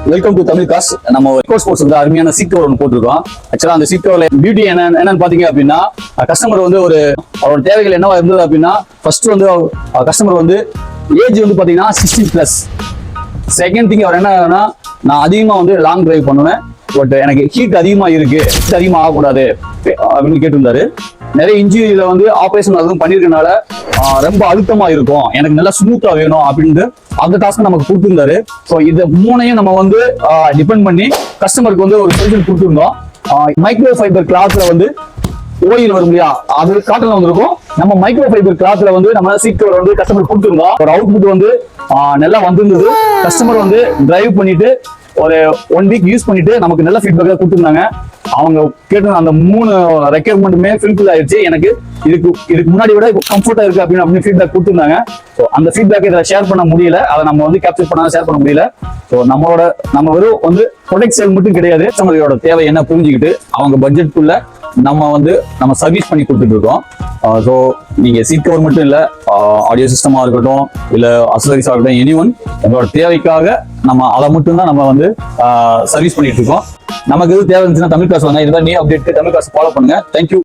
Welcome to Tamil cars. நம்ம Eco Sports வந்து அருமையான சீட் கவர் ஒன்று போட்டிருக்கோம். ஆக்சுவலா அந்த சீட் கவர்ல பியூட்டி என்னன்னு பாத்தீங்க அப்படின்னா, கஸ்டமர் வந்து அவரோட தேவைகள் என்னவா இருந்தது அப்படின்னா, ஃபர்ஸ்ட் வந்து கஸ்டமர் வந்து ஏஜ் வந்து பாத்தீங்கன்னா 60+. செகண்ட் திங் அவர் என்ன, நான் அதிகமா வந்து லாங் டிரைவ் பண்ணுவேன், பட் எனக்கு ஹீட் அதிகமா இருக்கு, ஹீட் அதிகமா ஆகக்கூடாது அப்படின்னு கேட்டிருந்தாரு. நிறைய இன்ஜுரியில வந்து ஆபரேஷன் அதுவும் பண்ணிருக்கனால ரொம்ப அழுத்தமா இருக்கும், எனக்கு நல்லா ஸ்மூத்தா வேணும் அப்படின்ட்டு அந்த டாஸ்க் நமக்கு கொடுத்துருந்தாரு. ஸோ இது மூணையும் நம்ம வந்து டிபெண்ட் பண்ணி கஸ்டமருக்கு வந்து ஒரு சொல்யூஷன் கொடுத்துருந்தோம். மைக்ரோ ஃபைபர் கிளாத்ல வந்து ஓயில் வரும் இல்லையா, அது காட்டன்ல வந்திருக்கும். நம்ம மைக்ரோ ஃபைபர் கிளாத்ல வந்து நம்ம சீட் கவர் வந்து கஸ்டமர் கொடுத்துருந்தோம். ஒரு அவுட்புட் வந்து நல்லா வந்திருந்தது. கஸ்டமர் வந்து டிரைவ் பண்ணிட்டு ஒரு 1 வீக் யூஸ் பண்ணிட்டு நமக்கு நல்ல ஃபீட்பேக் கொடுத்துருந்தாங்க. அவங்க கேட்ட அந்த 3 ரெக்யர்மெண்ட்டுமே ஃபில்ஃபில் ஆயிடுச்சு. எனக்கு இதுக்கு முன்னாடி விட கம்ஃபர்ட்டா இருக்கு அப்படின்னு ஃபீட்பேக் கொடுத்துருந்தாங்க. ஸோ அந்த ஃபீட்பேக் இதில் ஷேர் பண்ண முடியல, அதை நம்ம வந்து கேப்சர் பண்ண ஷேர் பண்ண முடியல. ஸோ நம்ம வெறும் வந்து ப்ரொடக்ட் சேல் மட்டும் கிடையாது, கஸ்டமரோட தேவை என்ன புரிஞ்சுக்கிட்டு அவங்க பட்ஜெட்குள்ள நம்ம சர்வீஸ் பண்ணி கொடுத்துட்டு இருக்கோம். ஸோ நீங்க சீட் கவர் மட்டும் இல்ல, ஆடியோ சிஸ்டமா இருக்கட்டும், இல்ல அக்சசரிஸா இருக்கட்டும், எனிஒன் நம்மளோட தேவைக்காக நம்ம அதை மட்டும் தான் நம்ம வந்து சர்வீஸ் பண்ணிட்டு இருக்கோம். நமக்கு எது தேவை இருந்துச்சுன்னா தமிழ் காசு வாங்க. இதுதான் நியூ அப்டேட். தமிழ் காசு ஃபாலோ பண்ணுங்க. தேங்க்யூ.